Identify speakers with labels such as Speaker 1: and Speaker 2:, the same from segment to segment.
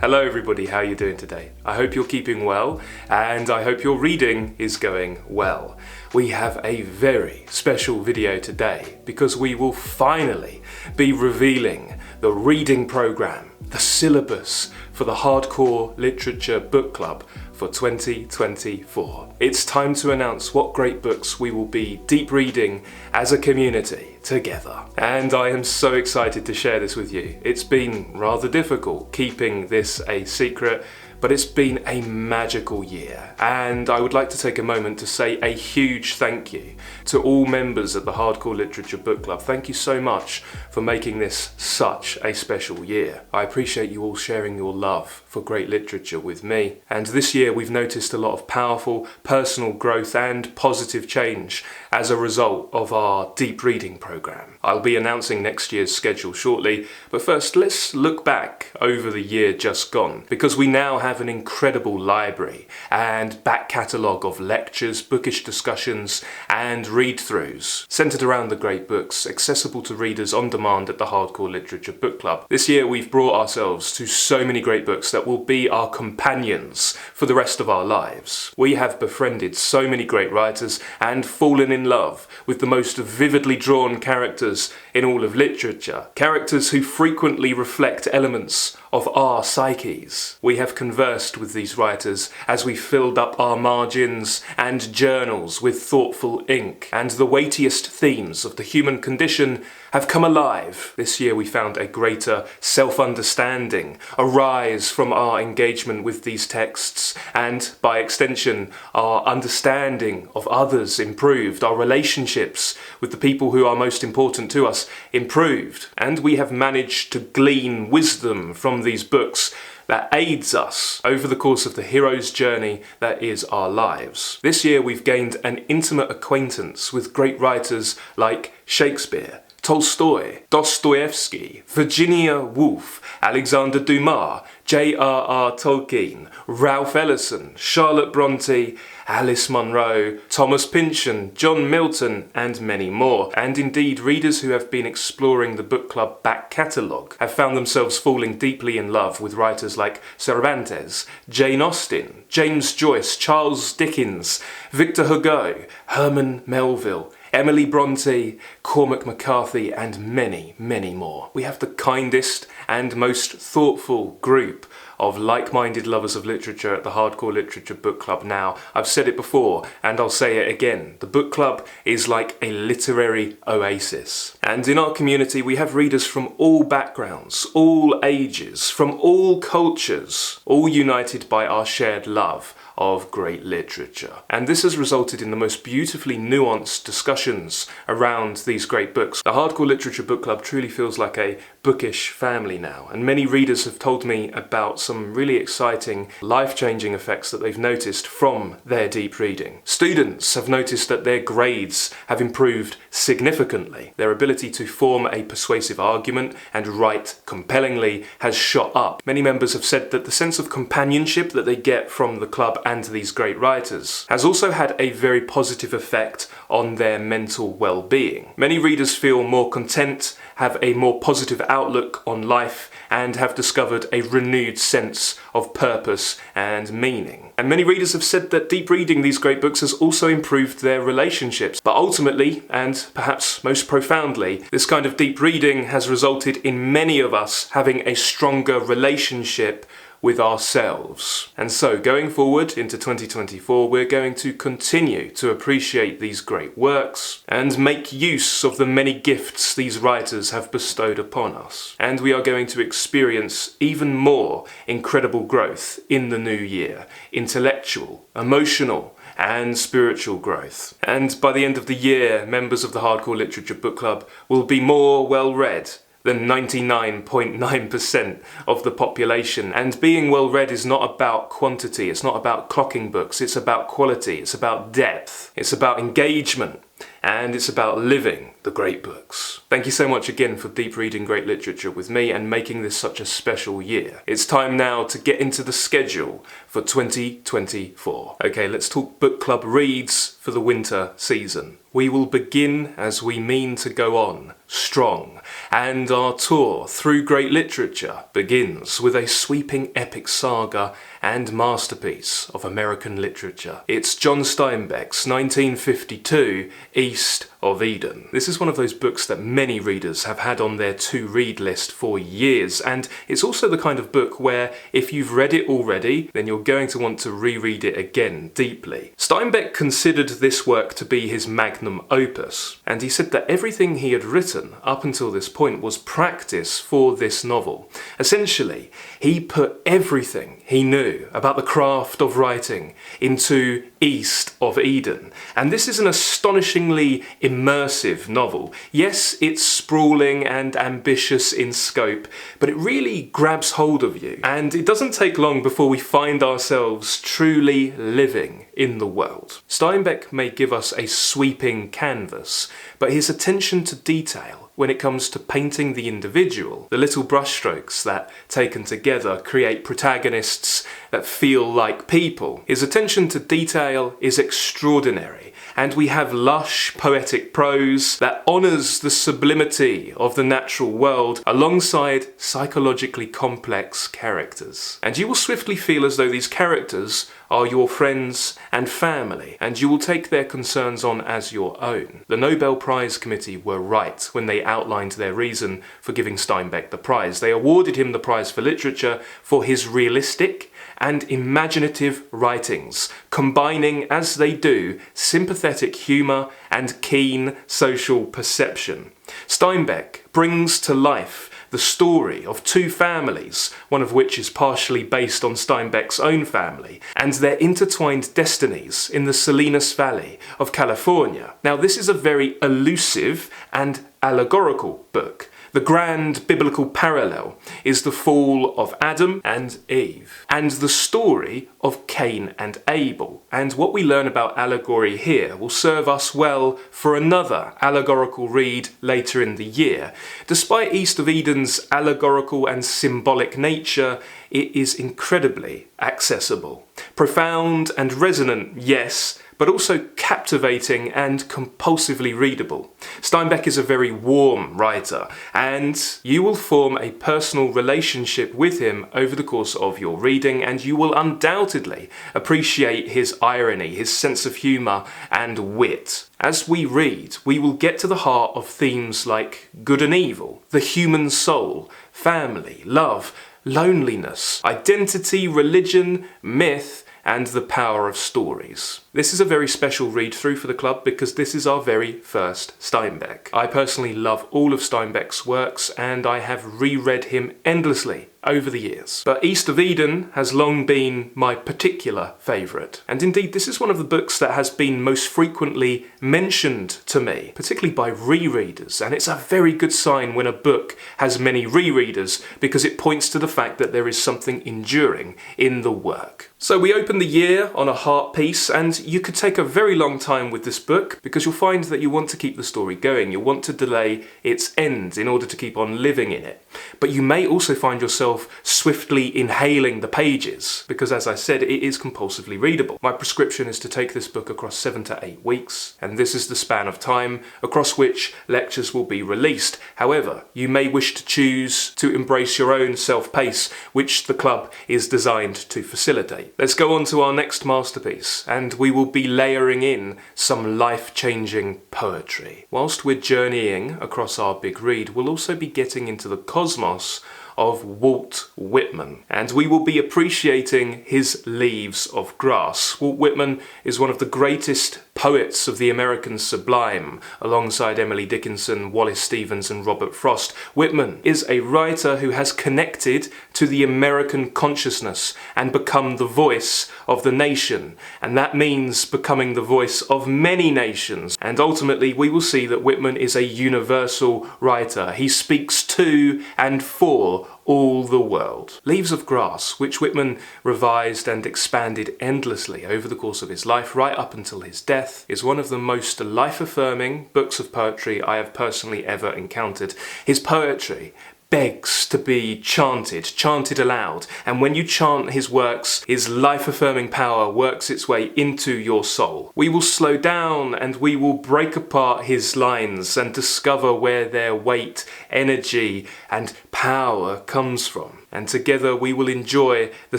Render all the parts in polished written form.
Speaker 1: Hello everybody, how are you doing today? I hope you're keeping well and I hope your reading is going well. We have a very special video today because we will finally be revealing the reading program, the syllabus for the Hardcore Literature Book Club for 2024. It's time to announce what great books we will be deep reading as a community together. And I am so excited to share this with you. It's been rather difficult keeping this a secret, but it's been a magical year. And I would like to take a moment to say a huge thank you to all members of the Hardcore Literature Book Club. Thank you so much for making this such a special year. I appreciate you all sharing your love for great literature with me. And this year we've noticed a lot of powerful personal growth and positive change as a result of our deep reading program. I'll be announcing next year's schedule shortly, but first let's look back over the year just gone, because we now have an incredible library and back catalogue of lectures, bookish discussions and read-throughs centred around the great books, accessible to readers on demand at the Hardcore Literature Book Club. This year we've brought ourselves to so many great books that will be our companions for the rest of our lives. We have befriended so many great writers and fallen in love with the most vividly drawn characters in all of literature, characters who frequently reflect elements of our psyches. We have conversed with these writers as we filled up our margins and journals with thoughtful ink, and the weightiest themes of the human condition have come alive. This year we found a greater self-understanding arise from our engagement with these texts, and by extension our understanding of others improved, our relationships with the people who are most important to us improved, and we have managed to glean wisdom from these books that aids us over the course of the hero's journey that is our lives. This year we've gained an intimate acquaintance with great writers like Shakespeare, Tolstoy, Dostoevsky, Virginia Woolf, Alexander Dumas, J.R.R. Tolkien, Ralph Ellison, Charlotte Bronte, Alice Munro, Thomas Pynchon, John Milton, and many more. And indeed, readers who have been exploring the book club back catalogue have found themselves falling deeply in love with writers like Cervantes, Jane Austen, James Joyce, Charles Dickens, Victor Hugo, Herman Melville, Emily Bronte, Cormac McCarthy, and many, many more. We have the kindest and most thoughtful group of like-minded lovers of literature at the Hardcore Literature Book Club now. I've said it before and I'll say it again. The book club is like a literary oasis. And in our community we have readers from all backgrounds, all ages, from all cultures, all united by our shared love of great literature. And this has resulted in the most beautifully nuanced discussions around these great books. The Hardcore Literature Book Club truly feels like a bookish family now, and many readers have told me about some really exciting, life-changing effects that they've noticed from their deep reading. Students have noticed that their grades have improved significantly. Their ability to form a persuasive argument and write compellingly has shot up. Many members have said that the sense of companionship that they get from the club and these great writers has also had a very positive effect on their mental well-being. Many readers feel more content, have a more positive outlook on life, and have discovered a renewed sense of purpose and meaning. And many readers have said that deep reading these great books has also improved their relationships. But ultimately, and perhaps most profoundly, this kind of deep reading has resulted in many of us having a stronger relationship with ourselves. And so going forward into 2024, we're going to continue to appreciate these great works and make use of the many gifts these writers have bestowed upon us. And we are going to experience even more incredible growth in the new year, intellectual, emotional, and spiritual growth. And by the end of the year, members of the Hardcore Literature Book Club will be more well-read than 99.9% of the population. And being well read is not about quantity, it's not about clocking books, it's about quality, it's about depth, it's about engagement, and it's about living the great books. Thank you so much again for deep reading great literature with me and making this such a special year. It's time now to get into the schedule for 2024. Okay, let's talk book club reads for the winter season. We will begin as we mean to go on, strong, and our tour through great literature begins with a sweeping epic saga and masterpiece of American literature. It's John Steinbeck's 1952 East of Eden. This is one of those books that many readers have had on their to-read list for years, and it's also the kind of book where if you've read it already, then you're going to want to reread it again deeply. Steinbeck considered this work to be his magnum opus, and he said that everything he had written up until this point was practice for this novel. Essentially, he put everything he knew about the craft of writing into East of Eden. And this is an astonishingly immersive novel. Yes, it's sprawling and ambitious in scope, but it really grabs hold of you. And it doesn't take long before we find ourselves truly living in the world. Steinbeck may give us a sweeping canvas, but his attention to detail when it comes to painting the individual, the little brushstrokes that, taken together, create protagonists that feel like people. His attention to detail is extraordinary, and we have lush, poetic prose that honours the sublimity of the natural world alongside psychologically complex characters. And you will swiftly feel as though these characters are your friends and family, and you will take their concerns on as your own. The Nobel Prize Committee were right when they outlined their reason for giving Steinbeck the prize. They awarded him the prize for literature for his realistic and imaginative writings, combining, as they do, sympathetic humour and keen social perception. Steinbeck brings to life the story of two families, one of which is partially based on Steinbeck's own family, and their intertwined destinies in the Salinas Valley of California. Now, this is a very elusive and allegorical book. The grand biblical parallel is the fall of Adam and Eve, and the story of Cain and Abel. And what we learn about allegory here will serve us well for another allegorical read later in the year. Despite East of Eden's allegorical and symbolic nature, it is incredibly accessible. Profound and resonant, yes, but also captivating and compulsively readable. Steinbeck is a very warm writer, and you will form a personal relationship with him over the course of your reading, and you will undoubtedly appreciate his irony, his sense of humour and wit. As we read, we will get to the heart of themes like good and evil, the human soul, family, love, loneliness, identity, religion, myth, and the power of stories. This is a very special read through for the club because this is our very first Steinbeck. I personally love all of Steinbeck's works, and I have reread him endlessly over the years. But East of Eden has long been my particular favourite. And indeed, this is one of the books that has been most frequently mentioned to me, particularly by rereaders. And it's a very good sign when a book has many rereaders, because it points to the fact that there is something enduring in the work. So we open the year on a heart piece, and you could take a very long time with this book because you'll find that you want to keep the story going. You want to delay its end in order to keep on living in it. But you may also find yourself swiftly inhaling the pages because, as I said, it is compulsively readable. My prescription is to take this book across 7 to 8 weeks, and this is the span of time across which lectures will be released. However, you may wish to choose to embrace your own self-pace, which the club is designed to facilitate. Let's go on to our next masterpiece, and we will be layering in some life-changing poetry. Whilst we're journeying across our big read, we'll also be getting into the cosmos of Walt Whitman, and we will be appreciating his Leaves of Grass. Walt Whitman is one of the greatest poets of the American sublime, alongside Emily Dickinson, Wallace Stevens and Robert Frost. Whitman is a writer who has connected to the American consciousness and become the voice of the nation, and that means becoming the voice of many nations. And ultimately we will see that Whitman is a universal writer. He speaks to and for all the world. Leaves of Grass, which Whitman revised and expanded endlessly over the course of his life right up until his death, is one of the most life-affirming books of poetry I have personally ever encountered. His poetry begs to be chanted aloud. And when you chant his works, his life-affirming power works its way into your soul. We will slow down and we will break apart his lines and discover where their weight, energy, and power comes from. And together we will enjoy the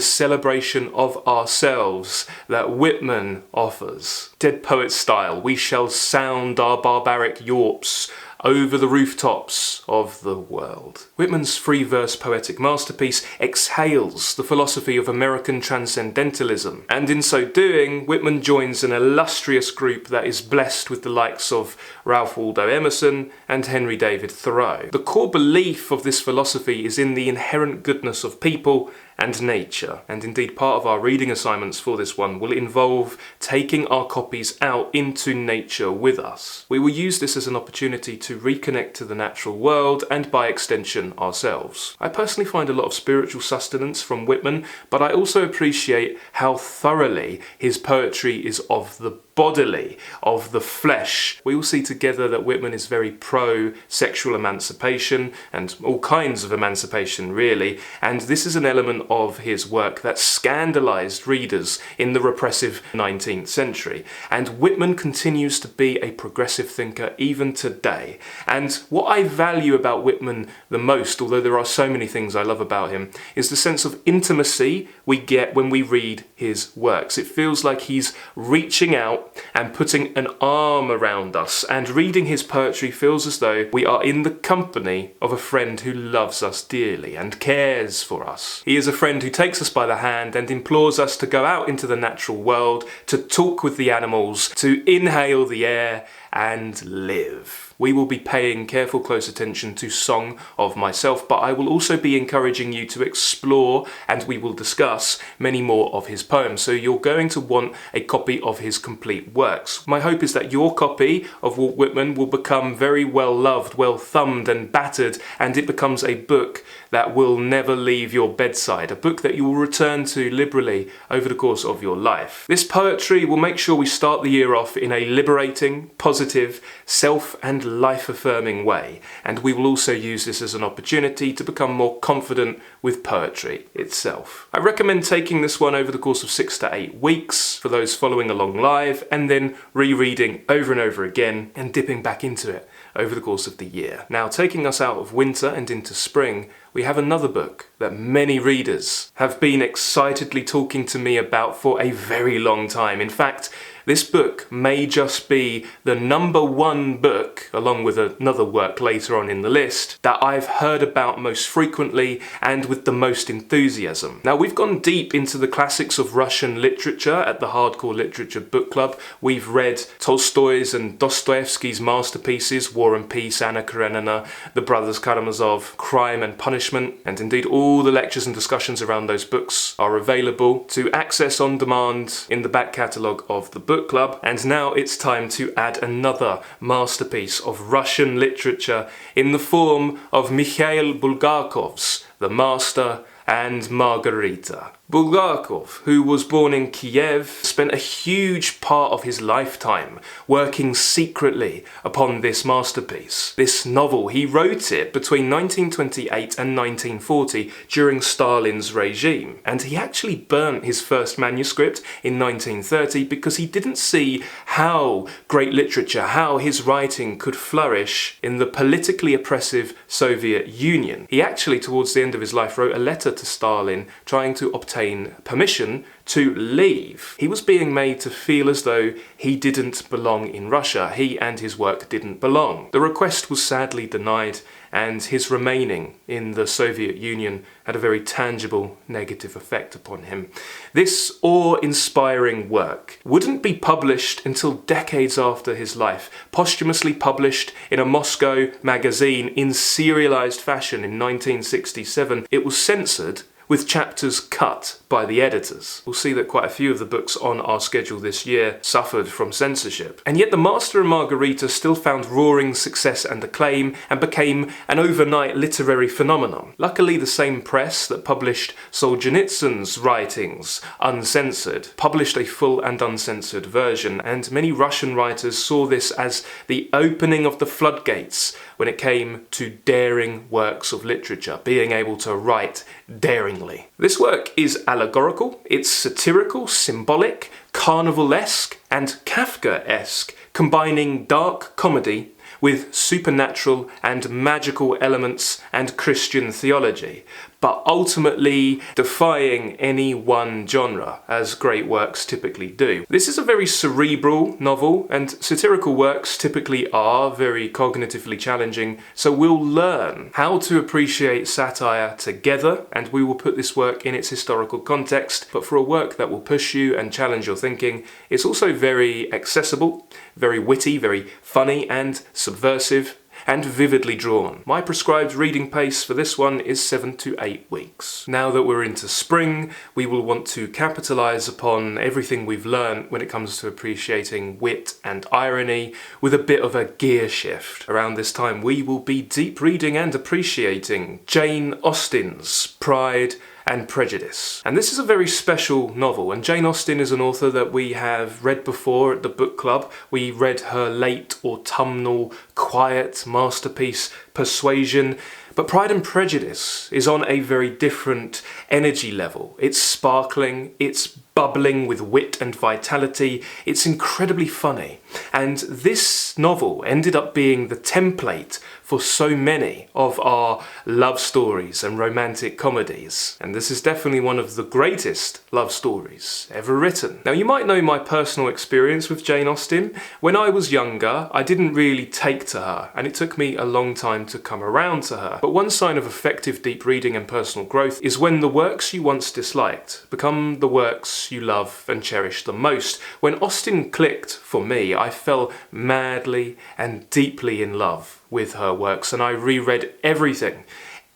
Speaker 1: celebration of ourselves that Whitman offers. Dead Poet style, we shall sound our barbaric yawps over the rooftops of the world. Whitman's free verse poetic masterpiece exhales the philosophy of American transcendentalism, and in so doing, Whitman joins an illustrious group that is blessed with the likes of Ralph Waldo Emerson and Henry David Thoreau. The core belief of this philosophy is in the inherent goodness of people and nature, and indeed part of our reading assignments for this one will involve taking our copies out into nature with us. We will use this as an opportunity to reconnect to the natural world and by extension ourselves. I personally find a lot of spiritual sustenance from Whitman, but I also appreciate how thoroughly his poetry is of the bodily, of the flesh. We will see together that Whitman is very pro-sexual emancipation and all kinds of emancipation really, and this is an element of his work that scandalized readers in the repressive 19th century. And Whitman continues to be a progressive thinker even today. And what I value about Whitman the most, although there are so many things I love about him, is the sense of intimacy we get when we read his works. It feels like he's reaching out and putting an arm around us, and reading his poetry feels as though we are in the company of a friend who loves us dearly and cares for us. He is a friend who takes us by the hand and implores us to go out into the natural world, to talk with the animals, to inhale the air and live. We will be paying careful close attention to Song of Myself, but I will also be encouraging you to explore, and we will discuss many more of his poems, so you're going to want a copy of his complete works. My hope is that your copy of Walt Whitman will become very well loved, well thumbed and battered, and it becomes a book that will never leave your bedside, a book that you will return to liberally over the course of your life. This poetry will make sure we start the year off in a liberating, positive, self and life-affirming way, and we will also use this as an opportunity to become more confident with poetry itself. I recommend taking this one over the course of 6 to 8 weeks for those following along live, and then rereading over and over again and dipping back into it over the course of the year. Now, taking us out of winter and into spring, we have another book that many readers have been excitedly talking to me about for a very long time. In fact, this book may just be the #1 book, along with another work later on in the list, that I've heard about most frequently and with the most enthusiasm. Now, we've gone deep into the classics of Russian literature at the Hardcore Literature Book Club. We've read Tolstoy's and Dostoevsky's masterpieces, War and Peace, Anna Karenina, The Brothers Karamazov, Crime and Punishment, and indeed all the lectures and discussions around those books are available to access on demand in the back catalogue of the book club. And now it's time to add another masterpiece of Russian literature in the form of Mikhail Bulgakov's The Master and Margarita. Bulgakov, who was born in Kiev, spent a huge part of his lifetime working secretly upon this masterpiece. This novel, he wrote it between 1928 and 1940 during Stalin's regime, and he actually burnt his first manuscript in 1930 because he didn't see how great literature, how his writing could flourish in the politically oppressive Soviet Union. He actually, towards the end of his life, wrote a letter to Stalin trying to obtain permission to leave. He was being made to feel as though he didn't belong in Russia. He and his work didn't belong. The request was sadly denied, and his remaining in the Soviet Union had a very tangible negative effect upon him. This awe-inspiring work wouldn't be published until decades after his life, posthumously published in a Moscow magazine in serialized fashion in 1967. It was censored with chapters cut by the editors. We'll see that quite a few of the books on our schedule this year suffered from censorship. And yet The Master and Margarita still found roaring success and acclaim and became an overnight literary phenomenon. Luckily, the same press that published Solzhenitsyn's writings uncensored published a full and uncensored version, and many Russian writers saw this as the opening of the floodgates when it came to daring works of literature, being able to write daringly. This work is allegorical, it's satirical, symbolic, carnivalesque, and Kafkaesque, combining dark comedy with supernatural and magical elements and Christian theology, but ultimately defying any one genre, as great works typically do. This is a very cerebral novel, and satirical works typically are very cognitively challenging, so we'll learn how to appreciate satire together, and we will put this work in its historical context. But for a work that will push you and challenge your thinking, it's also very accessible, very witty, very funny and subversive, and vividly drawn. My prescribed reading pace for this one is 7 to 8 weeks. Now that we're into spring, we will want to capitalise upon everything we've learned when it comes to appreciating wit and irony with a bit of a gear shift. Around this time, we will be deep reading and appreciating Jane Austen's Pride and Prejudice. And this is a very special novel, and Jane Austen is an author that we have read before at the book club. We read her late autumnal quiet masterpiece Persuasion, but Pride and Prejudice is on a very different energy level. It's sparkling, it's bubbling with wit and vitality, it's incredibly funny. And this novel ended up being the template for so many of our love stories and romantic comedies. And this is definitely one of the greatest love stories ever written. Now, you might know my personal experience with Jane Austen. When I was younger, I didn't really take to her, and it took me a long time to come around to her. But one sign of effective deep reading and personal growth is when the works you once disliked become the works you love and cherish the most. When Austen clicked for me, I fell madly and deeply in love with her works, and I reread everything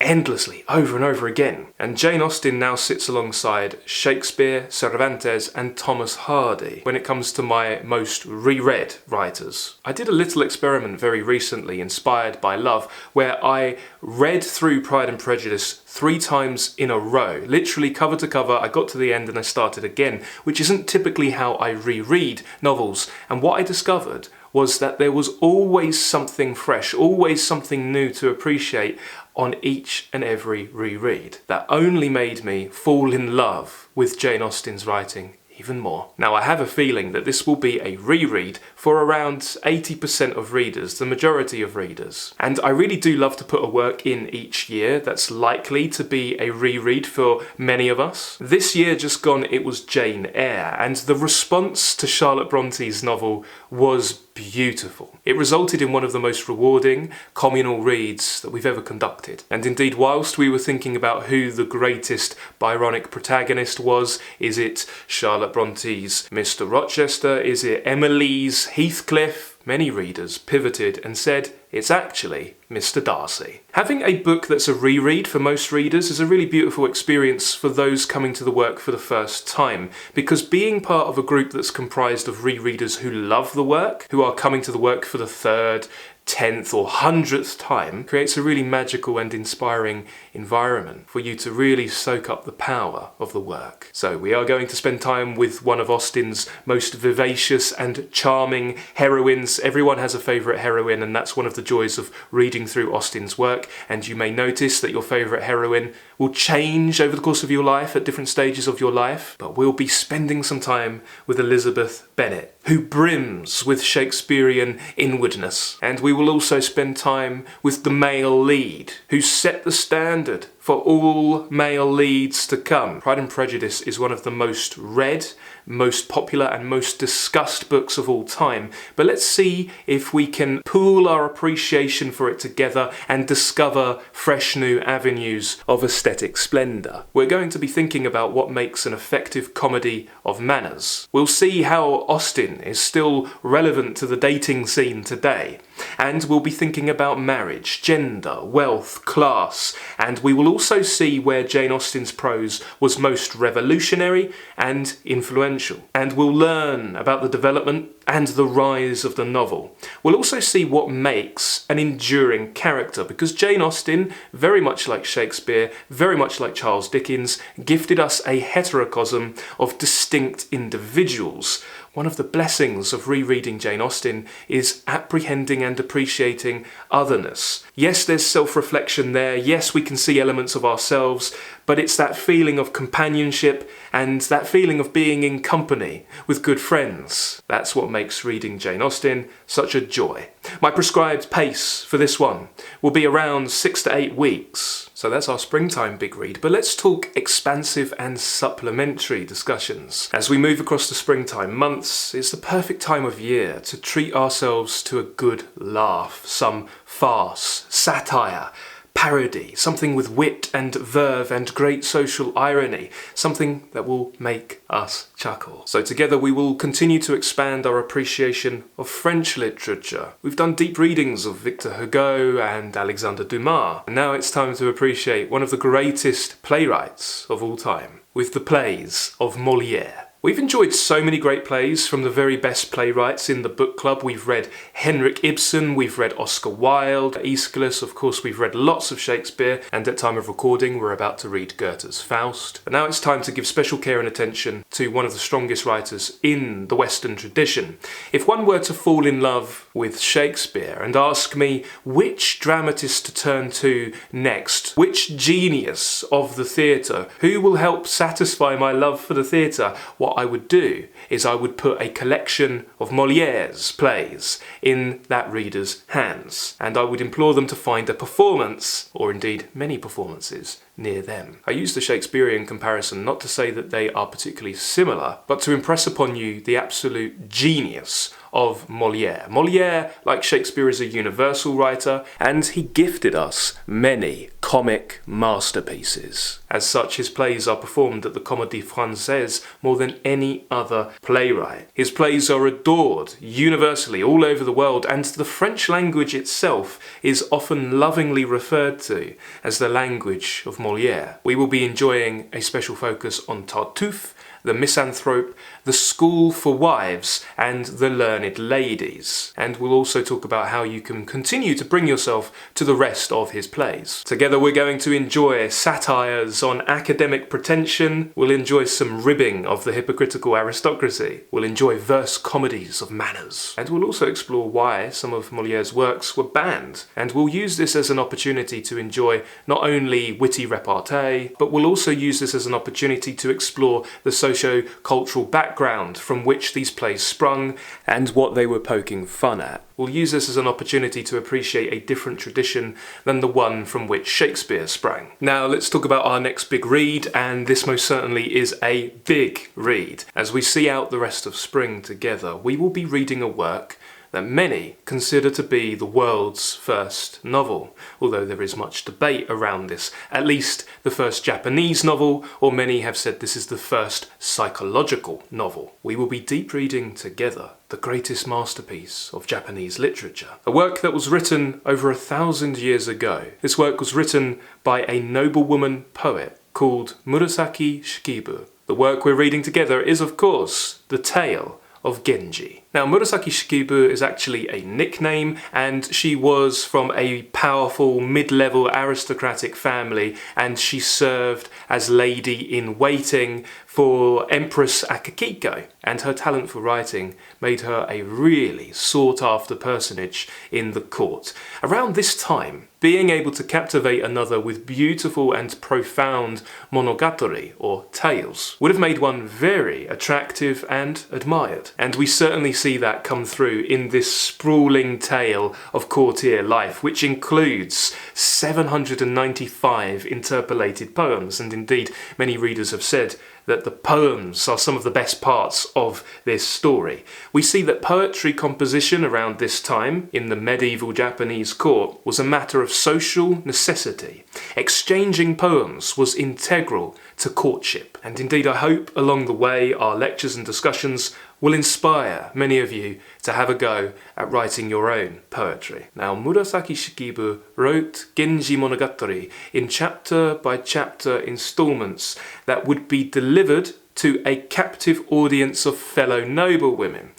Speaker 1: endlessly over and over again. And Jane Austen now sits alongside Shakespeare, Cervantes and Thomas Hardy when it comes to my most reread writers. I did a little experiment very recently inspired by love where I read through Pride and Prejudice 3 times in a row, literally cover to cover. I got to the end and I started again, which isn't typically how I reread novels. And what I discovered was that there was always something fresh, always something new to appreciate on each and every reread. That only made me fall in love with Jane Austen's writing even more. Now, I have a feeling that this will be a reread for around 80% of readers, the majority of readers. And I really do love to put a work in each year that's likely to be a reread for many of us. This year just gone, it was Jane Eyre, and the response to Charlotte Bronte's novel was beautiful. It resulted in one of the most rewarding communal reads that we've ever conducted. And indeed, whilst we were thinking about who the greatest Byronic protagonist was, is it Charlotte Bronte's Mr. Rochester? Is it Emily's Heathcliff? Many readers pivoted and said, it's actually Mr. Darcy. Having a book that's a reread for most readers is a really beautiful experience for those coming to the work for the first time, because being part of a group that's comprised of rereaders who love the work, who are coming to the work for the 3rd, 10th or 100th time, creates a really magical and inspiring environment for you to really soak up the power of the work. So we are going to spend time with one of Austen's most vivacious and charming heroines. Everyone has a favourite heroine, and that's one of the joys of reading through Austen's work. And you may notice that your favourite heroine will change over the course of your life at different stages of your life, but we'll be spending some time with Elizabeth Bennet, who brims with Shakespearean inwardness. And we will also spend time with the male lead, who set the standard for all male leads to come. Pride and Prejudice is one of the most read, most popular and most discussed books of all time, but let's see if we can pool our appreciation for it together and discover fresh new avenues of aesthetic splendour. We're going to be thinking about what makes an effective comedy of manners. We'll see how Austen is still relevant to the dating scene today, And we'll be thinking about marriage, gender, wealth, class, and we will also see where Jane Austen's prose was most revolutionary and influential. And we'll learn about the development and the rise of the novel. We'll also see what makes an enduring character, because Jane Austen, very much like Shakespeare, very much like Charles Dickens, gifted us a heterocosm of distinct individuals. One of the blessings of rereading Jane Austen is apprehending and appreciating otherness. Yes, there's self-reflection there. Yes, we can see elements of ourselves, but it's that feeling of companionship and that feeling of being in company with good friends. That's what makes reading Jane Austen such a joy. My prescribed pace for this one will be around 6 to 8 weeks. So that's our springtime big read, but let's talk expansive and supplementary discussions. As we move across the springtime months, it's the perfect time of year to treat ourselves to a good laugh, some farce, satire, parody, something with wit and verve and great social irony, something that will make us chuckle. So together we will continue to expand our appreciation of French literature. We've done deep readings of Victor Hugo and Alexandre Dumas, and now it's time to appreciate one of the greatest playwrights of all time, with the plays of Molière. We've enjoyed so many great plays from the very best playwrights in the book club. We've read Henrik Ibsen, we've read Oscar Wilde, Aeschylus, of course we've read lots of Shakespeare, and at time of recording we're about to read Goethe's Faust. But now it's time to give special care and attention to one of the strongest writers in the Western tradition. If one were to fall in love with Shakespeare and ask me which dramatist to turn to next, which genius of the theatre, who will help satisfy my love for the theatre, what I would do is I would put a collection of Molière's plays in that reader's hands, and I would implore them to find a performance, or indeed many performances, near them. I use the Shakespearean comparison not to say that they are particularly similar, but to impress upon you the absolute genius of Molière. Molière, like Shakespeare, is a universal writer, and he gifted us many comic masterpieces. As such, his plays are performed at the Comédie Française more than any other playwright. His plays are adored universally all over the world, and the French language itself is often lovingly referred to as the language of Molière. We will be enjoying a special focus on Tartuffe, the Misanthrope, the School for Wives, and the Learned Ladies. And we'll also talk about how you can continue to bring yourself to the rest of his plays. Together we're going to enjoy satires on academic pretension, we'll enjoy some ribbing of the hypocritical aristocracy, we'll enjoy verse comedies of manners, and we'll also explore why some of Molière's works were banned. And we'll use this as an opportunity to enjoy not only witty repartee, but we'll also use this as an opportunity to explore the socio-cultural background from which these plays sprung and what they were poking fun at. We'll use this as an opportunity to appreciate a different tradition than the one from which Shakespeare sprang. Now let's talk about our next big read, and this most certainly is a big read. As we see out the rest of spring together, we will be reading a work that many consider to be the world's first novel, although there is much debate around this. At least the first Japanese novel, or many have said this is the first psychological novel. We will be deep reading together the greatest masterpiece of Japanese literature, a work that was written over 1,000 years ago. This work was written by a noblewoman poet called Murasaki Shikibu. The work we're reading together is, of course, The Tale of Genji. Now, Murasaki Shikibu is actually a nickname, and she was from a powerful mid-level aristocratic family, and she served as lady-in-waiting for Empress Akihiko, and her talent for writing made her a really sought-after personage in the court. Around this time, being able to captivate another with beautiful and profound monogatari, or tales, would have made one very attractive and admired. And we certainly see that come through in this sprawling tale of courtier life, which includes 795 interpolated poems, and indeed many readers have said that the poems are some of the best parts of this story. We see that poetry composition around this time in the medieval Japanese court was a matter of social necessity. Exchanging poems was integral to courtship, and indeed I hope along the way our lectures and discussions will inspire many of you to have a go at writing your own poetry. Now, Murasaki Shikibu wrote Genji Monogatari in chapter by chapter installments that would be delivered to a captive audience of fellow noblewomen.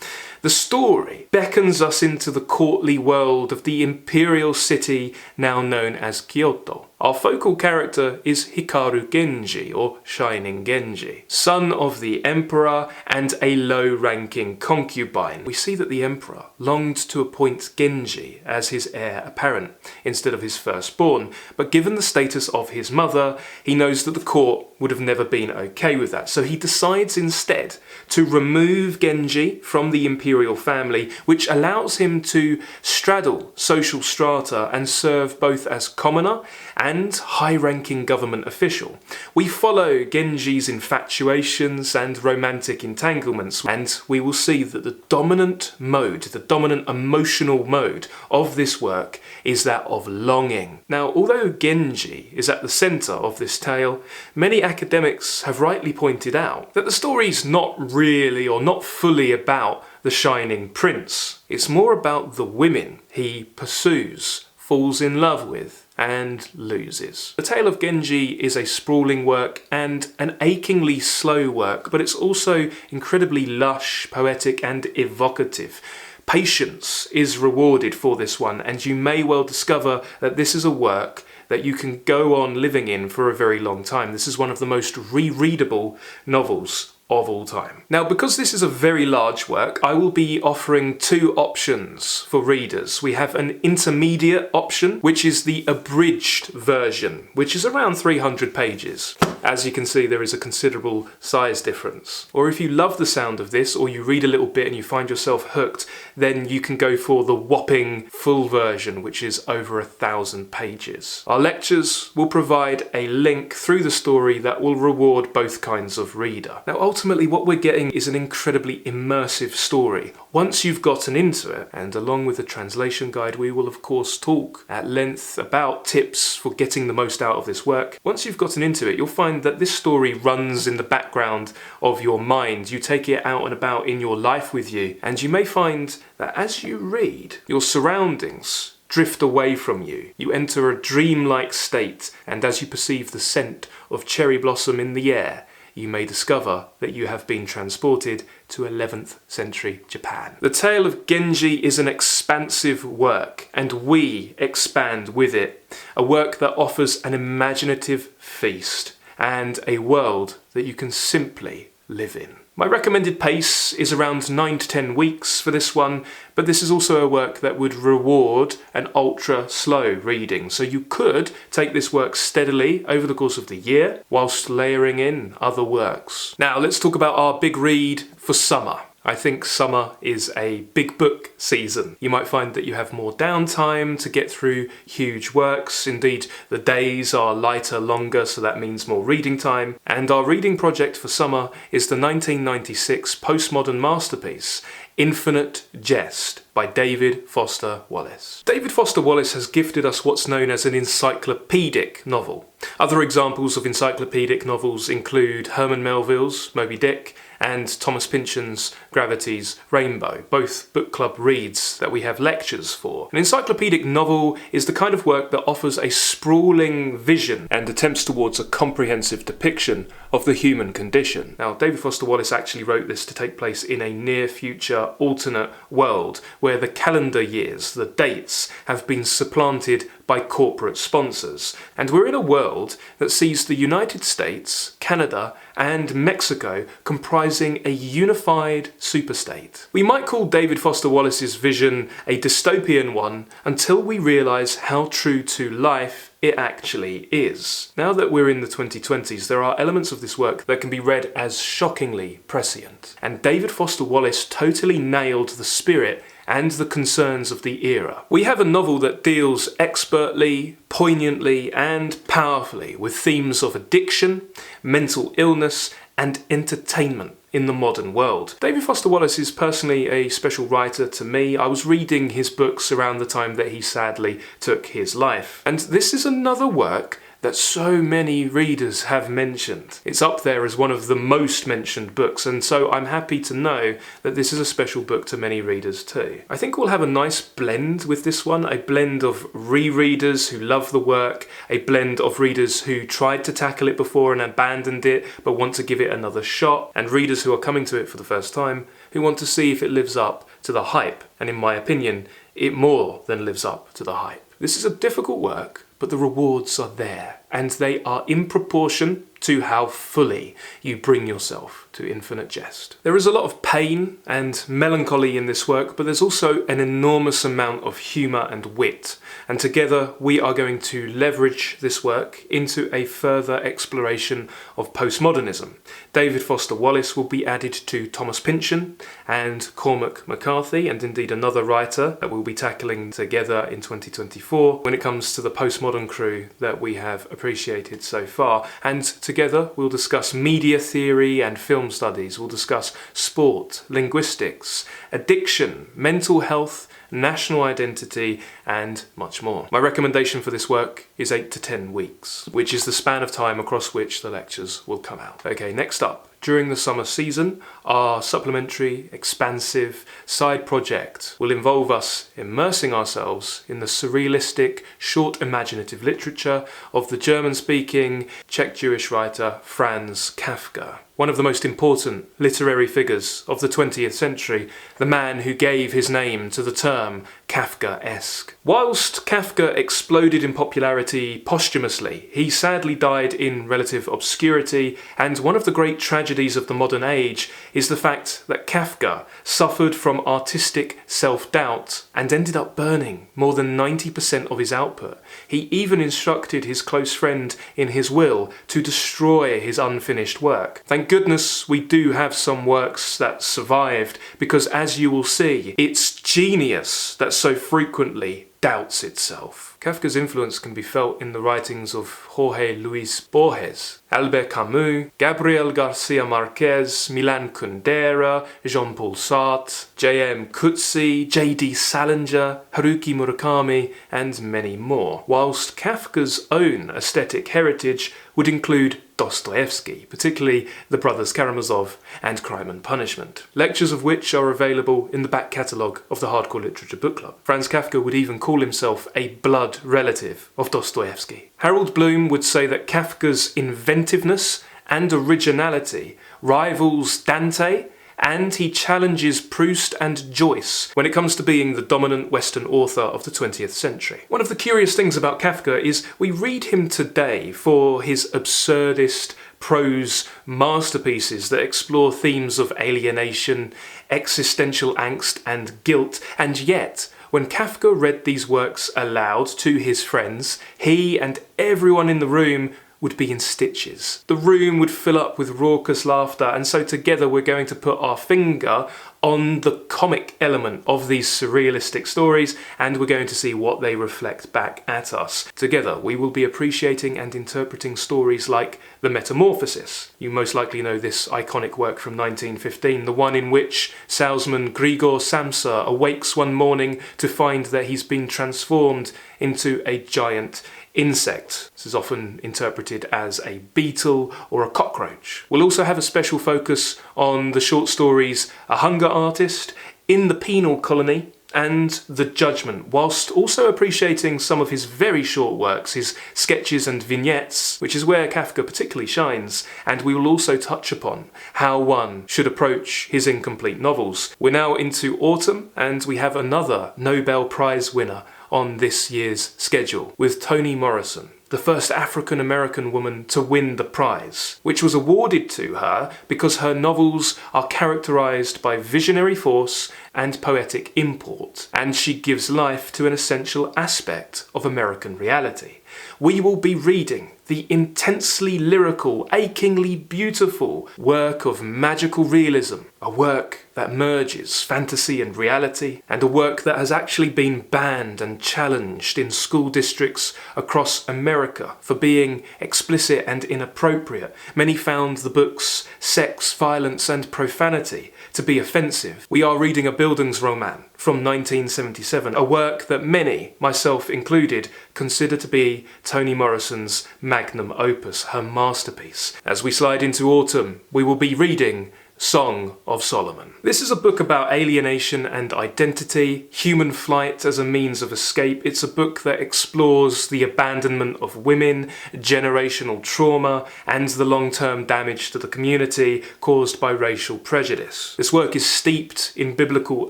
Speaker 1: The story beckons us into the courtly world of the imperial city now known as Kyoto. Our focal character is Hikaru Genji, or Shining Genji, son of the emperor and a low-ranking concubine. We see that the emperor longed to appoint Genji as his heir apparent instead of his firstborn, but given the status of his mother, he knows that the court would have never been okay with that. So he decides instead to remove Genji from the imperial family, which allows him to straddle social strata and serve both as commoner and high-ranking government official. We follow Genji's infatuations and romantic entanglements, and we will see that the dominant emotional mode of this work is that of longing. Now, although Genji is at the centre of this tale, many academics have rightly pointed out that the story's not really or not fully about the Shining Prince. It's more about the women he pursues, falls in love with, and loses. The Tale of Genji is a sprawling work and an achingly slow work, but it's also incredibly lush, poetic, and evocative. Patience is rewarded for this one, and you may well discover that this is a work that you can go on living in for a very long time. This is one of the most rereadable novels of all time. Now, because this is a very large work, I will be offering two options for readers. We have an intermediate option, which is the abridged version, which is around 300 pages. As you can see, there is a considerable size difference. Or if you love the sound of this, or you read a little bit and you find yourself hooked, then you can go for the whopping full version, which is over 1,000 pages. Our lectures will provide a link through the story that will reward both kinds of reader. Now, ultimately, what we're getting is an incredibly immersive story. Once you've gotten into it, and along with the translation guide, we will of course talk at length about tips for getting the most out of this work. Once you've gotten into it, you'll find that this story runs in the background of your mind. You take it out and about in your life with you, and you may find that as you read, your surroundings drift away from you. You enter a dreamlike state, and as you perceive the scent of cherry blossom in the air, you may discover that you have been transported to 11th century Japan. The Tale of Genji is an expansive work, and we expand with it. A work that offers an imaginative feast and a world that you can simply live in. My recommended pace is around 9 to 10 weeks for this one, but this is also a work that would reward an ultra slow reading. So you could take this work steadily over the course of the year whilst layering in other works. Now let's talk about our big read for summer. I think summer is a big book season. You might find that you have more downtime to get through huge works. Indeed, the days are lighter, longer, so that means more reading time. And our reading project for summer is the 1996 postmodern masterpiece, Infinite Jest by David Foster Wallace. David Foster Wallace has gifted us what's known as an encyclopedic novel. Other examples of encyclopedic novels include Herman Melville's Moby Dick and Thomas Pynchon's Gravity's Rainbow, both book club reads that we have lectures for. An encyclopedic novel is the kind of work that offers a sprawling vision and attempts towards a comprehensive depiction of the human condition. Now, David Foster Wallace actually wrote this to take place in a near future alternate world where the calendar years, the dates, have been supplanted by corporate sponsors. And we're in a world that sees the United States, Canada, and Mexico comprising a unified superstate. We might call David Foster Wallace's vision a dystopian one until we realise how true to life it actually is. Now that we're in the 2020s, there are elements of this work that can be read as shockingly prescient. And David Foster Wallace totally nailed the spirit and the concerns of the era. We have a novel that deals expertly, poignantly, and powerfully with themes of addiction, mental illness, and entertainment in the modern world. David Foster Wallace is personally a special writer to me. I was reading his books around the time that he sadly took his life. And this is another work that so many readers have mentioned. It's up there as one of the most mentioned books, and so I'm happy to know that this is a special book to many readers too. I think we'll have a nice blend with this one, a blend of rereaders who love the work, a blend of readers who tried to tackle it before and abandoned it but want to give it another shot, and readers who are coming to it for the first time who want to see if it lives up to the hype, and in my opinion, it more than lives up to the hype. This is a difficult work, but the rewards are there, and they are in proportion to how fully you bring yourself to Infinite Jest. There is a lot of pain and melancholy in this work, but there's also an enormous amount of humour and wit, and together we are going to leverage this work into a further exploration of postmodernism. David Foster Wallace will be added to Thomas Pynchon and Cormac McCarthy, and indeed another writer that we'll be tackling together in 2024 when it comes to the postmodern crew that we have appreciated so far. And together we'll discuss media theory and film studies, we'll discuss sport, linguistics, addiction, mental health, national identity, and much more. My recommendation for this work is 8 to 10 weeks, which is the span of time across which the lectures will come out. Okay, next up. During the summer season, our supplementary, expansive side project will involve us immersing ourselves in the surrealistic, short imaginative literature of the German-speaking Czech-Jewish writer Franz Kafka. One of the most important literary figures of the 20th century, the man who gave his name to the term Kafkaesque. Whilst Kafka exploded in popularity posthumously, he sadly died in relative obscurity, and one of the great tragedies of the modern age is the fact that Kafka suffered from artistic self-doubt and ended up burning more than 90% of his output. He even instructed his close friend in his will to destroy his unfinished work. Thank goodness we do have some works that survived, because as you will see, it's genius that so frequently doubts itself. Kafka's influence can be felt in the writings of Jorge Luis Borges, Albert Camus, Gabriel Garcia Marquez, Milan Kundera, Jean-Paul Sartre, J.M. Coetzee, J.D. Salinger, Haruki Murakami, and many more, whilst Kafka's own aesthetic heritage would include Dostoevsky, particularly The Brothers Karamazov and Crime and Punishment, lectures of which are available in the back catalogue of the Hardcore Literature Book Club. Franz Kafka would even call himself a blood relative of Dostoevsky. Harold Bloom would say that Kafka's inventiveness and originality rivals Dante, and he challenges Proust and Joyce when it comes to being the dominant Western author of the 20th century. One of the curious things about Kafka is we read him today for his absurdist prose masterpieces that explore themes of alienation, existential angst and guilt, and yet when Kafka read these works aloud to his friends, he and everyone in the room would be in stitches. The room would fill up with raucous laughter, and so together we're going to put our finger on the comic element of these surrealistic stories, and we're going to see what they reflect back at us. Together we will be appreciating and interpreting stories like The Metamorphosis. You most likely know this iconic work from 1915, the one in which salesman Grigor Samsa awakes one morning to find that he's been transformed into a giant insect. This is often interpreted as a beetle or a cockroach. We'll also have a special focus on the short stories A Hunger Artist, In the Penal Colony, and The Judgment, whilst also appreciating some of his very short works, his sketches and vignettes, which is where Kafka particularly shines, and we will also touch upon how one should approach his incomplete novels. We're now into autumn, and we have another Nobel Prize winner on this year's schedule, with Toni Morrison, the first African-American woman to win the prize, which was awarded to her because her novels are characterised by visionary force and poetic import, and she gives life to an essential aspect of American reality. We will be reading the intensely lyrical, achingly beautiful work of magical realism, a work that merges fantasy and reality, and a work that has actually been banned and challenged in school districts across America for being explicit and inappropriate. Many found the book's sex, violence and profanity to be offensive. We are reading a Bildungsroman from 1977, a work that many, myself included, consider to be Toni Morrison's magnum opus, her masterpiece. As we slide into autumn, we will be reading Song of Solomon. This is a book about alienation and identity, human flight as a means of escape. It's a book that explores the abandonment of women, generational trauma, and the long-term damage to the community caused by racial prejudice. This work is steeped in biblical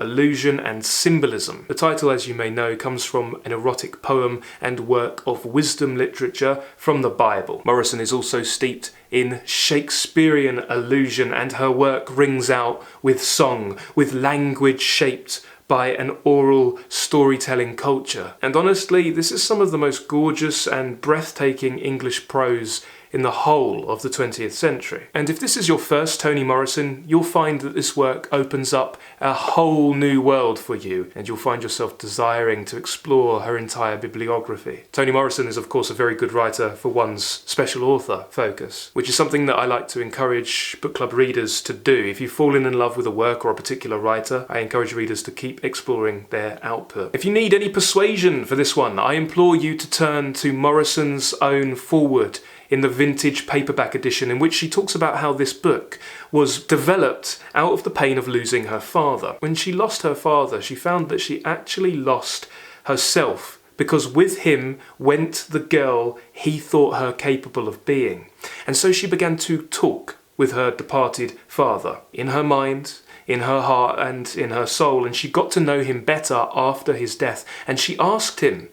Speaker 1: allusion and symbolism. The title, as you may know, comes from an erotic poem and work of wisdom literature from the Bible. Morrison is also steeped in Shakespearean allusion, and her work rings out with song, with language shaped by an oral storytelling culture. And honestly, this is some of the most gorgeous and breathtaking English prose in the whole of the 20th century. And if this is your first Toni Morrison, you'll find that this work opens up a whole new world for you, and you'll find yourself desiring to explore her entire bibliography. Toni Morrison is of course a very good writer for one's special author focus, which is something that I like to encourage book club readers to do. If you've fallen in love with a work or a particular writer, I encourage readers to keep exploring their output. If you need any persuasion for this one, I implore you to turn to Morrison's own foreword in the vintage paperback edition, in which she talks about how this book was developed out of the pain of losing her father. When she lost her father, she found that she actually lost herself, because with him went the girl he thought her capable of being. And so she began to talk with her departed father, in her mind, in her heart, and in her soul, and she got to know him better after his death. And she asked him,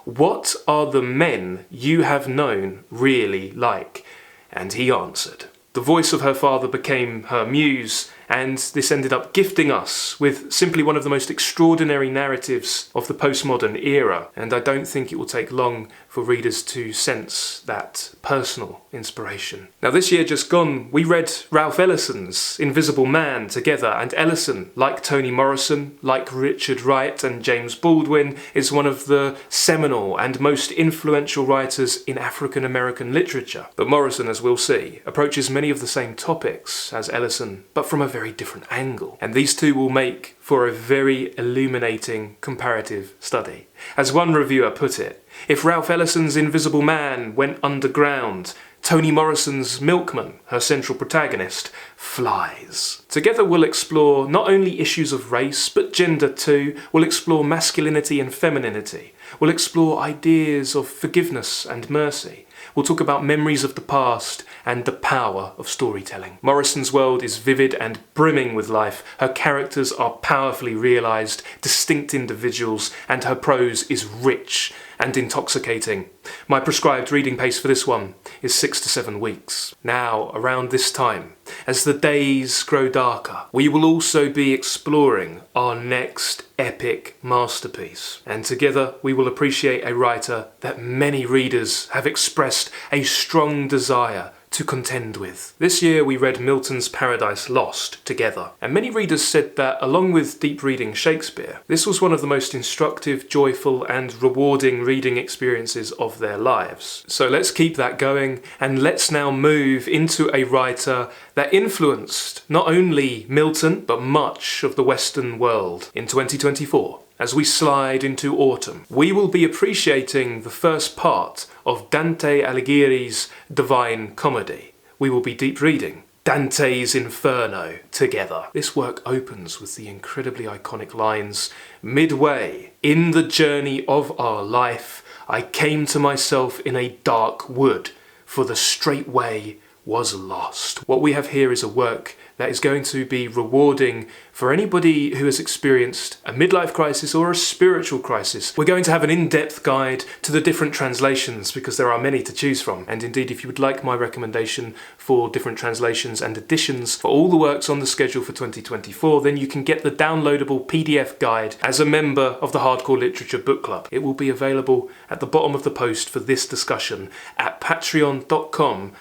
Speaker 1: "What are the men you have known really like?" And he answered. The voice of her father became her muse, and this ended up gifting us with simply one of the most extraordinary narratives of the postmodern era. And I don't think it will take long for readers to sense that personal inspiration. Now, this year just gone, we read Ralph Ellison's Invisible Man together, and Ellison, like Toni Morrison, like Richard Wright and James Baldwin, is one of the seminal and most influential writers in African American literature. But Morrison, as we'll see, approaches many of the same topics as Ellison, but from a very different angle. And these two will make for a very illuminating comparative study. As one reviewer put it, if Ralph Ellison's Invisible Man went underground, Toni Morrison's Milkman, her central protagonist, flies. Together we'll explore not only issues of race, but gender too. We'll explore masculinity and femininity. We'll explore ideas of forgiveness and mercy. We'll talk about memories of the past and the power of storytelling. Morrison's world is vivid and brimming with life. Her characters are powerfully realised, distinct individuals, and her prose is rich and intoxicating. My prescribed reading pace for this one is 6 to 7 weeks. Now, around this time, as the days grow darker, we will also be exploring our next epic masterpiece. And together we will appreciate a writer that many readers have expressed a strong desire to contend with. This year we read Milton's Paradise Lost together, and many readers said that, along with deep reading Shakespeare, this was one of the most instructive, joyful and rewarding reading experiences of their lives. So let's keep that going, and let's now move into a writer that influenced not only Milton but much of the Western world in 2024. As we slide into autumn, we will be appreciating the first part of Dante Alighieri's Divine Comedy. We will be deep reading Dante's Inferno together. This work opens with the incredibly iconic lines, "Midway in the journey of our life, I came to myself in a dark wood, for the straight way was lost." What we have here is a work that is going to be rewarding for anybody who has experienced a midlife crisis or a spiritual crisis. We're going to have an in-depth guide to the different translations, because there are many to choose from. And indeed, if you would like my recommendation for different translations and editions for all the works on the schedule for 2024, then you can get the downloadable PDF guide as a member of the Hardcore Literature Book Club. It will be available at the bottom of the post for this discussion at patreon.com/hardcore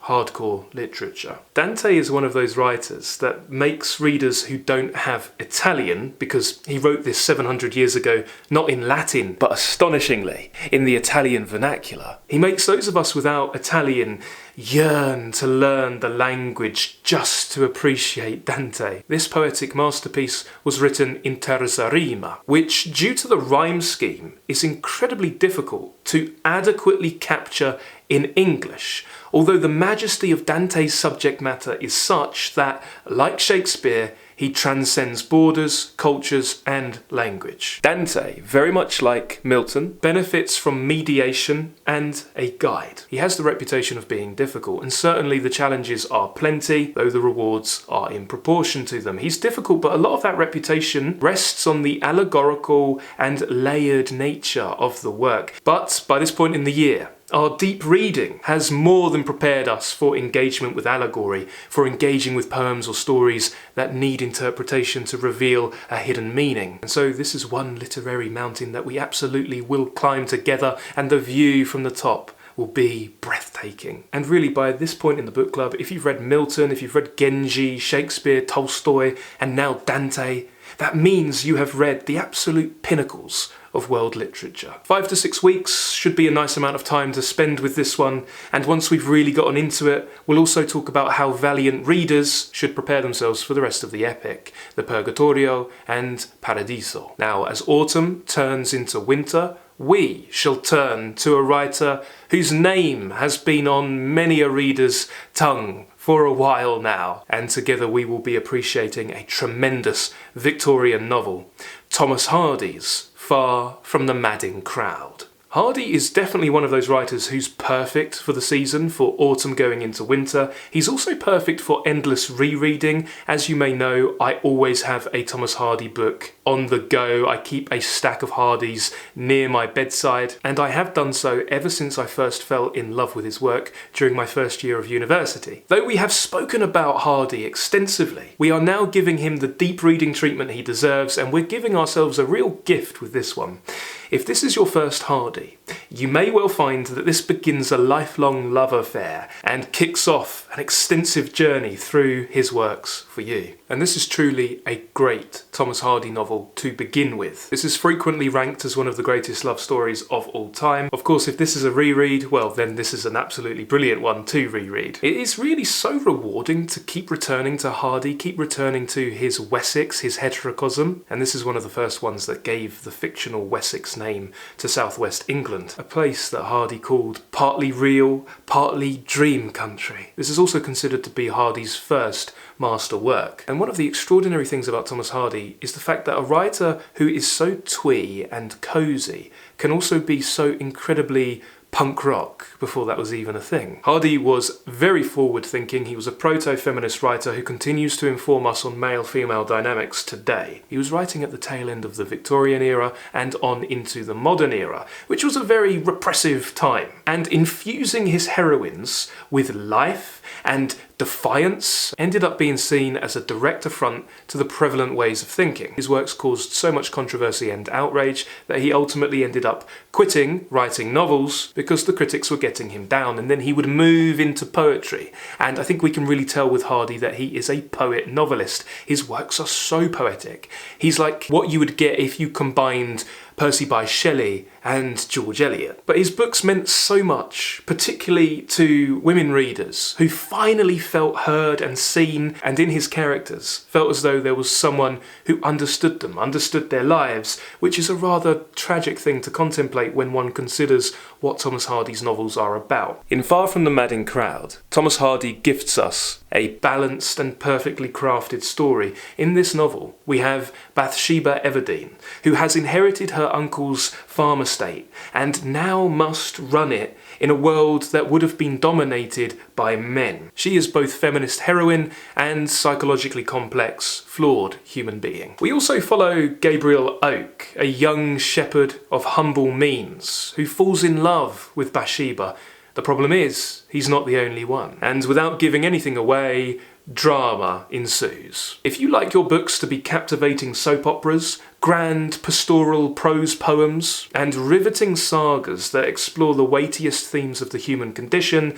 Speaker 1: hardcore literature. Dante is one of those writers that makes readers who don't have Italian, because he wrote this 700 years ago, not in Latin, but astonishingly, in the Italian vernacular. He makes those of us without Italian yearn to learn the language just to appreciate Dante. This poetic masterpiece was written in terza rima, which, due to the rhyme scheme, is incredibly difficult to adequately capture in English, although the majesty of Dante's subject matter is such that, like Shakespeare, he transcends borders, cultures, and language. Dante, very much like Milton, benefits from mediation and a guide. He has the reputation of being difficult, and certainly the challenges are plenty, though the rewards are in proportion to them. He's difficult, but a lot of that reputation rests on the allegorical and layered nature of the work. But by this point in the year, our deep reading has more than prepared us for engagement with allegory, for engaging with poems or stories that need interpretation to reveal a hidden meaning. And so this is one literary mountain that we absolutely will climb together, and the view from the top will be breathtaking. And really, by this point in the book club, if you've read Milton, if you've read Genji, Shakespeare, Tolstoy, and now Dante, that means you have read the absolute pinnacles of world literature. 5 to 6 weeks should be a nice amount of time to spend with this one, and once we've really gotten into it, we'll also talk about how valiant readers should prepare themselves for the rest of the epic, the Purgatorio and Paradiso. Now, as autumn turns into winter, we shall turn to a writer whose name has been on many a reader's tongue for a while now, and together we will be appreciating a tremendous Victorian novel, Thomas Hardy's Far from the Madding Crowd. Hardy is definitely one of those writers who's perfect for the season, for autumn going into winter. He's also perfect for endless rereading. As you may know, I always have a Thomas Hardy book on the go. I keep a stack of Hardys near my bedside, and I have done so ever since I first fell in love with his work during my first year of university. Though we have spoken about Hardy extensively, we are now giving him the deep reading treatment he deserves, and we're giving ourselves a real gift with this one. If this is your first Hardy, you may well find that this begins a lifelong love affair and kicks off an extensive journey through his works for you. And this is truly a great Thomas Hardy novel to begin with. This is frequently ranked as one of the greatest love stories of all time. Of course, if this is a reread, well, then this is an absolutely brilliant one to reread. It is really so rewarding to keep returning to Hardy, keep returning to his Wessex, his heterocosm, and this is one of the first ones that gave the fictional Wessex name to southwest England, a place that Hardy called partly real, partly dream country. This is also considered to be Hardy's first master work. And one of the extraordinary things about Thomas Hardy is the fact that a writer who is so twee and cosy can also be so incredibly punk rock before that was even a thing. Hardy was very forward-thinking. He was a proto-feminist writer who continues to inform us on male-female dynamics today. He was writing at the tail end of the Victorian era and on into the modern era, which was a very repressive time. And infusing his heroines with life and defiance ended up being seen as a direct affront to the prevalent ways of thinking. His works caused so much controversy and outrage that he ultimately ended up quitting writing novels because the critics were getting him down, and then he would move into poetry. And I think we can really tell with Hardy that he is a poet novelist. His works are so poetic. He's like what you would get if you combined Percy Bysshe Shelley and George Eliot. But his books meant so much, particularly to women readers who finally felt heard and seen, and in his characters felt as though there was someone who understood them, understood their lives, which is a rather tragic thing to contemplate when one considers what Thomas Hardy's novels are about. In Far from the Madding Crowd, Thomas Hardy gifts us a balanced and perfectly crafted story. In this novel, we have Bathsheba Everdeen, who has inherited her uncle's farm estate and now must run it in a world that would have been dominated by men. She is both feminist heroine and psychologically complex, flawed human being. We also follow Gabriel Oak, a young shepherd of humble means, who falls in love with Bathsheba. The problem is, he's not the only one. And without giving anything away, drama ensues. If you like your books to be captivating soap operas, grand pastoral prose poems, and riveting sagas that explore the weightiest themes of the human condition,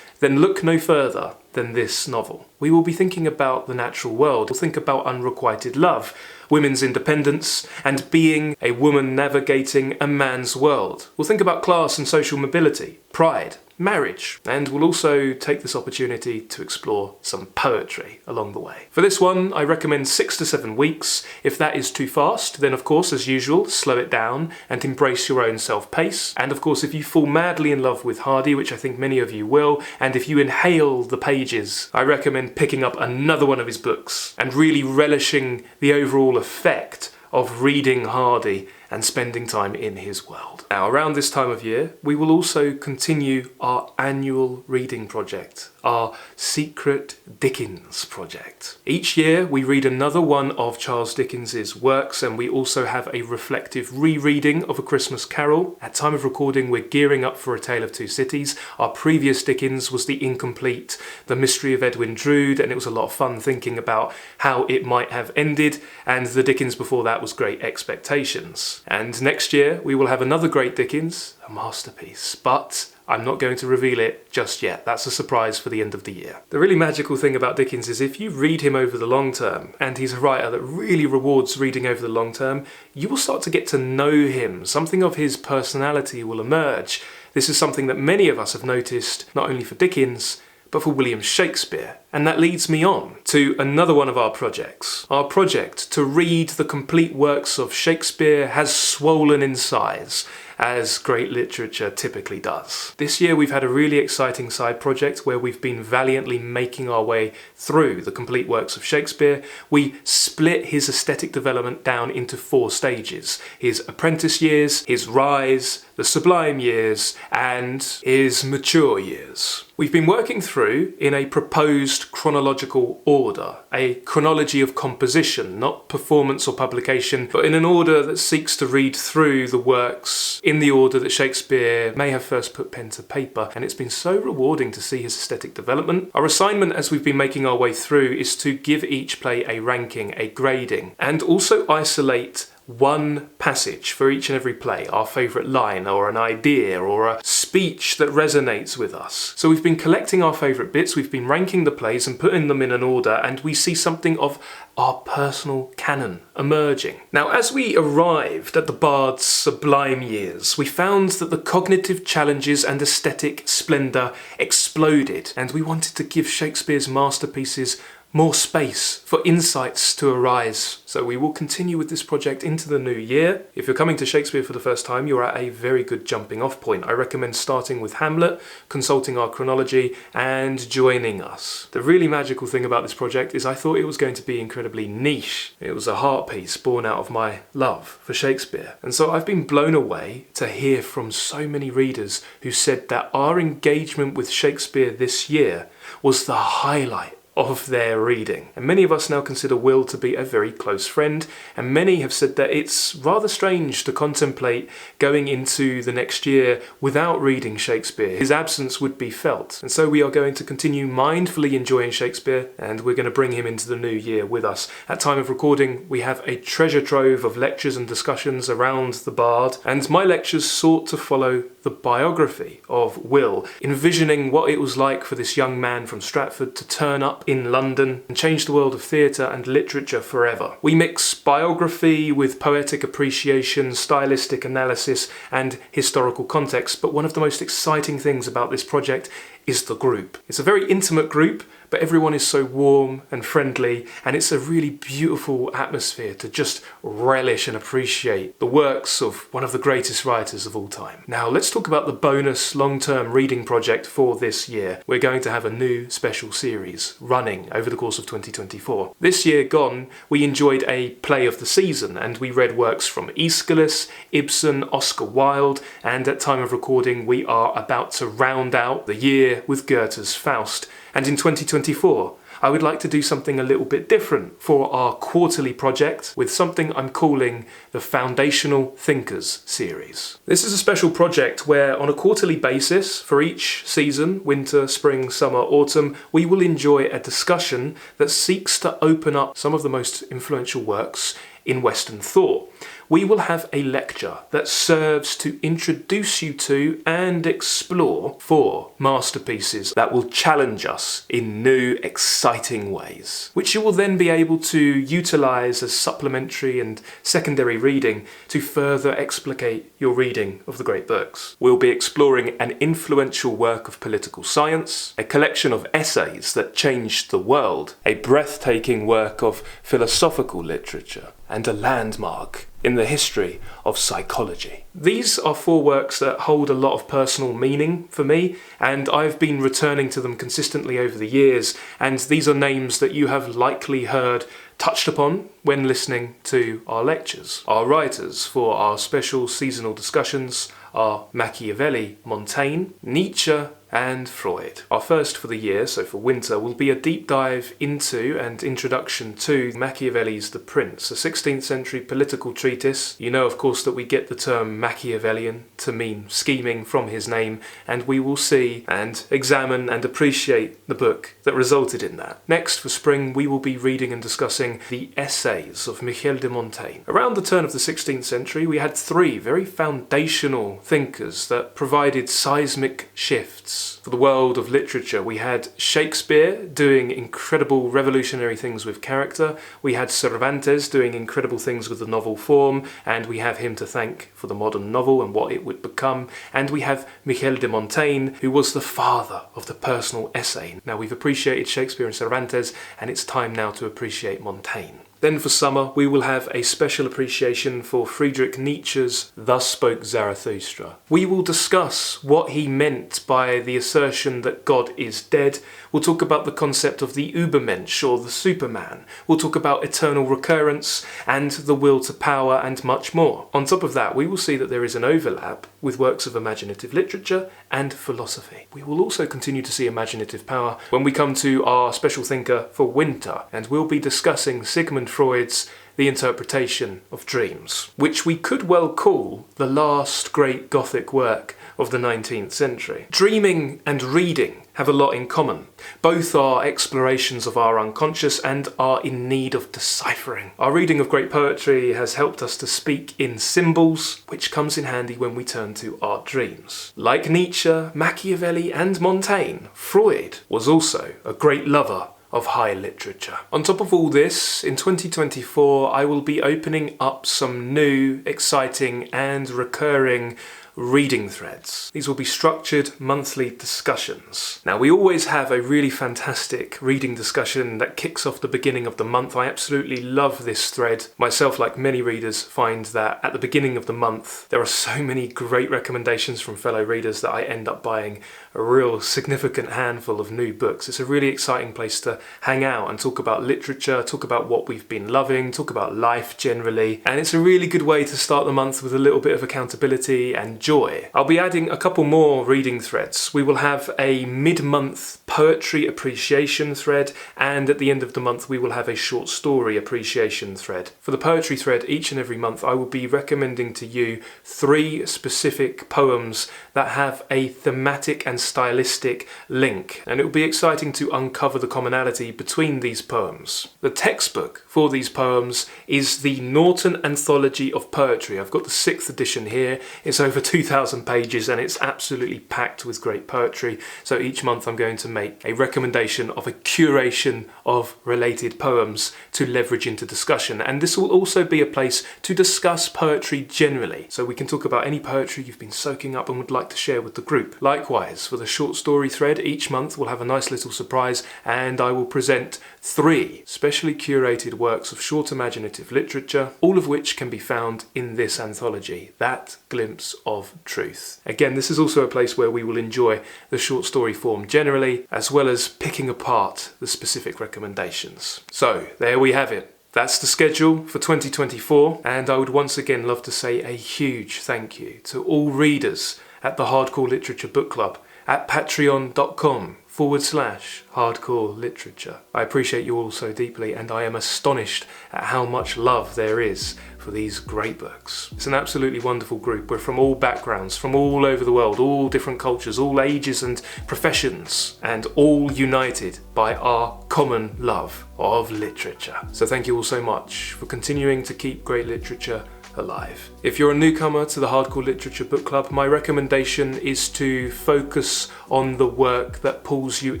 Speaker 1: then look no further than this novel. We will be thinking about the natural world. We'll think about unrequited love, women's independence, and being a woman navigating a man's world. We'll think about class and social mobility, pride, marriage, and we'll also take this opportunity to explore some poetry along the way. For this one, I recommend 6 to 7 weeks. If that is too fast, then of course, as usual, slow it down and embrace your own self-pace. And of course, if you fall madly in love with Hardy, which I think many of you will, and if you inhale the pages, I recommend picking up another one of his books and really relishing the overall effect of reading Hardy and spending time in his world. Now, around this time of year, we will also continue our annual reading project, our Secret Dickens project. Each year, we read another one of Charles Dickens's works, and we also have a reflective rereading of A Christmas Carol. At time of recording, we're gearing up for A Tale of Two Cities. Our previous Dickens was the incomplete The Mystery of Edwin Drood, and it was a lot of fun thinking about how it might have ended, and the Dickens before that was Great Expectations. And next year, we will have another great Dickens, a masterpiece, but I'm not going to reveal it just yet. That's a surprise for the end of the year. The really magical thing about Dickens is if you read him over the long term, and he's a writer that really rewards reading over the long term, you will start to get to know him. Something of his personality will emerge. This is something that many of us have noticed, not only for Dickens, but for William Shakespeare. And that leads me on to another one of our projects. Our project to read the complete works of Shakespeare has swollen in size, as great literature typically does. This year we've had a really exciting side project where we've been valiantly making our way through the complete works of Shakespeare. We split his aesthetic development down into 4 stages: his apprentice years, his rise, the sublime years, and his mature years. We've been working through in a proposed chronological order, a chronology of composition, not performance or publication, but in an order that seeks to read through the works in the order that Shakespeare may have first put pen to paper, and it's been so rewarding to see his aesthetic development. Our assignment as we've been making our way through is to give each play a ranking, a grading, and also isolate one passage for each and every play, our favourite line or an idea or a speech that resonates with us. So we've been collecting our favourite bits, we've been ranking the plays and putting them in an order, and we see something of our personal canon emerging. Now, as we arrived at the Bard's sublime years, we found that the cognitive challenges and aesthetic splendour exploded, and we wanted to give Shakespeare's masterpieces more space for insights to arise. So we will continue with this project into the new year. If you're coming to Shakespeare for the first time, you're at a very good jumping off point. I recommend starting with Hamlet, consulting our chronology, and joining us. The really magical thing about this project is I thought it was going to be incredibly niche. It was a heart piece born out of my love for Shakespeare. And so I've been blown away to hear from so many readers who said that our engagement with Shakespeare this year was the highlight of their reading. And many of us now consider Will to be a very close friend, and many have said that it's rather strange to contemplate going into the next year without reading Shakespeare. His absence would be felt. And so we are going to continue mindfully enjoying Shakespeare, and we're going to bring him into the new year with us. At time of recording, we have a treasure trove of lectures and discussions around the Bard, and my lectures sought to follow the biography of Will, envisioning what it was like for this young man from Stratford to turn up in London and change the world of theatre and literature forever. We mix biography with poetic appreciation, stylistic analysis, and historical context, but one of the most exciting things about this project is the group. It's a very intimate group, but everyone is so warm and friendly, and it's a really beautiful atmosphere to just relish and appreciate the works of one of the greatest writers of all time. Now let's talk about the bonus long-term reading project for this year. We're going to have a new special series running over the course of 2024. This year gone, we enjoyed a play of the season, and we read works from Aeschylus, Ibsen, Oscar Wilde, and at time of recording we are about to round out the year with Goethe's Faust. And in 2024, I would like to do something a little bit different for our quarterly project with something I'm calling the Foundational Thinkers series. This is a special project where on a quarterly basis for each season, winter, spring, summer, autumn, we will enjoy a discussion that seeks to open up some of the most influential works in Western thought. we will have a lecture that serves to introduce you to and explore 4 masterpieces that will challenge us in new, exciting ways, which you will then be able to utilise as supplementary and secondary reading to further explicate your reading of the great books. We'll be exploring an influential work of political science, a collection of essays that changed the world, a breathtaking work of philosophical literature, and a landmark in the history of psychology. These are 4 works that hold a lot of personal meaning for me, and I've been returning to them consistently over the years, and these are names that you have likely heard touched upon when listening to our lectures. Our writers for our special seasonal discussions are Machiavelli, Montaigne, Nietzsche, and Freud. Our first for the year, so for winter, will be a deep dive into and introduction to Machiavelli's The Prince, a 16th century political treatise. You know, of course, that we get the term Machiavellian to mean scheming from his name, and we will see and examine and appreciate the book that resulted in that. Next, for spring, we will be reading and discussing the essays of Michel de Montaigne. Around the turn of the 16th century, we had 3 very foundational thinkers that provided seismic shifts for the world of literature. We had Shakespeare doing incredible revolutionary things with character, we had Cervantes doing incredible things with the novel form, and we have him to thank for the modern novel and what it would become, and we have Michel de Montaigne, who was the father of the personal essay. Now, we've appreciated Shakespeare and Cervantes, and it's time now to appreciate Montaigne. Then for summer, we will have a special appreciation for Friedrich Nietzsche's Thus Spoke Zarathustra. We will discuss what he meant by the assertion that God is dead. We'll talk about the concept of the Übermensch, or the Superman. We'll talk about eternal recurrence and the will to power, and much more. On top of that, we will see that there is an overlap with works of imaginative literature and philosophy. We will also continue to see imaginative power when we come to our special thinker for winter, and we'll be discussing Sigmund Freud's The Interpretation of Dreams, which we could well call the last great Gothic work of the 19th century. Dreaming and reading have a lot in common. Both are explorations of our unconscious and are in need of deciphering. Our reading of great poetry has helped us to speak in symbols, which comes in handy when we turn to our dreams. Like Nietzsche, Machiavelli, and Montaigne, Freud was also a great lover of high literature. On top of all this, in 2024, I will be opening up some new, exciting, and recurring reading threads. These will be structured monthly discussions. Now, we always have a really fantastic reading discussion that kicks off the beginning of the month. I absolutely love this thread. Myself, like many readers, find that at the beginning of the month, there are so many great recommendations from fellow readers that I end up buying a real significant handful of new books. It's a really exciting place to hang out and talk about literature, talk about what we've been loving, talk about life generally, and it's a really good way to start the month with a little bit of accountability and joy. I'll be adding a couple more reading threads. We will have a mid-month poetry appreciation thread, and at the end of the month we will have a short story appreciation thread. For the poetry thread, each and every month I will be recommending to you 3 specific poems that have a thematic and stylistic link, and it will be exciting to uncover the commonality between these poems. The textbook for these poems is the Norton Anthology of Poetry. I've got the 6th edition here. It's over 2,000 pages and it's absolutely packed with great poetry. So each month I'm going to make a recommendation of a curation of related poems to leverage into discussion. And this will also be a place to discuss poetry generally. So we can talk about any poetry you've been soaking up and would like to share with the group. Likewise, for the short story thread, each month we'll have a nice little surprise and I will present 3 specially curated works of short imaginative literature, all of which can be found in this anthology, That Glimpse of Truth. Again, this is also a place where we will enjoy the short story form generally, as well as picking apart the specific recommendations. So, there we have it. That's the schedule for 2024, and I would once again love to say a huge thank you to all readers at the Hardcore Literature Book Club at patreon.com/hardcore literature. I appreciate you all so deeply, and I am astonished at how much love there is for these great books. It's an absolutely wonderful group. We're from all backgrounds, from all over the world, all different cultures, all ages and professions, and all united by our common love of literature. So thank you all so much for continuing to keep great literature alive. If you're a newcomer to the Hardcore Literature Book Club, my recommendation is to focus on the work that pulls you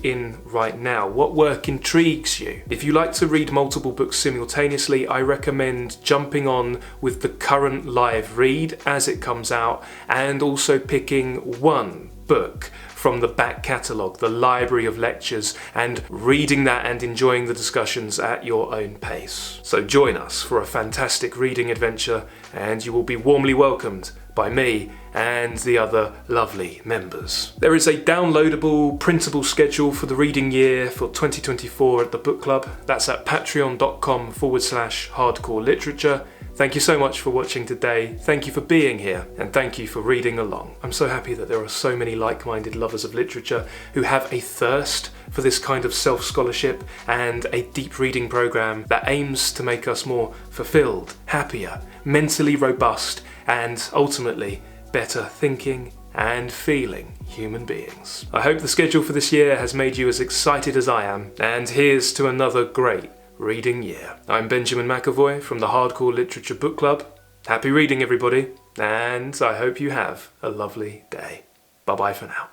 Speaker 1: in right now. What work intrigues you? If you like to read multiple books simultaneously, I recommend jumping on with the current live read as it comes out, and also picking one book from the back catalogue, the library of lectures, and reading that and enjoying the discussions at your own pace. So join us for a fantastic reading adventure, and you will be warmly welcomed by me and the other lovely members. There is a downloadable, printable schedule for the reading year for 2024 at the book club. That's at patreon.com/hardcore literature. Thank you so much for watching today, thank you for being here, and thank you for reading along. I'm so happy that there are so many like-minded lovers of literature who have a thirst for this kind of self-scholarship and a deep reading programme that aims to make us more fulfilled, happier, mentally robust, and ultimately better thinking and feeling human beings. I hope the schedule for this year has made you as excited as I am, and here's to another great reading year. I'm Benjamin McAvoy from the Hardcore Literature Book Club. Happy reading, everybody, and I hope you have a lovely day. Bye-bye for now.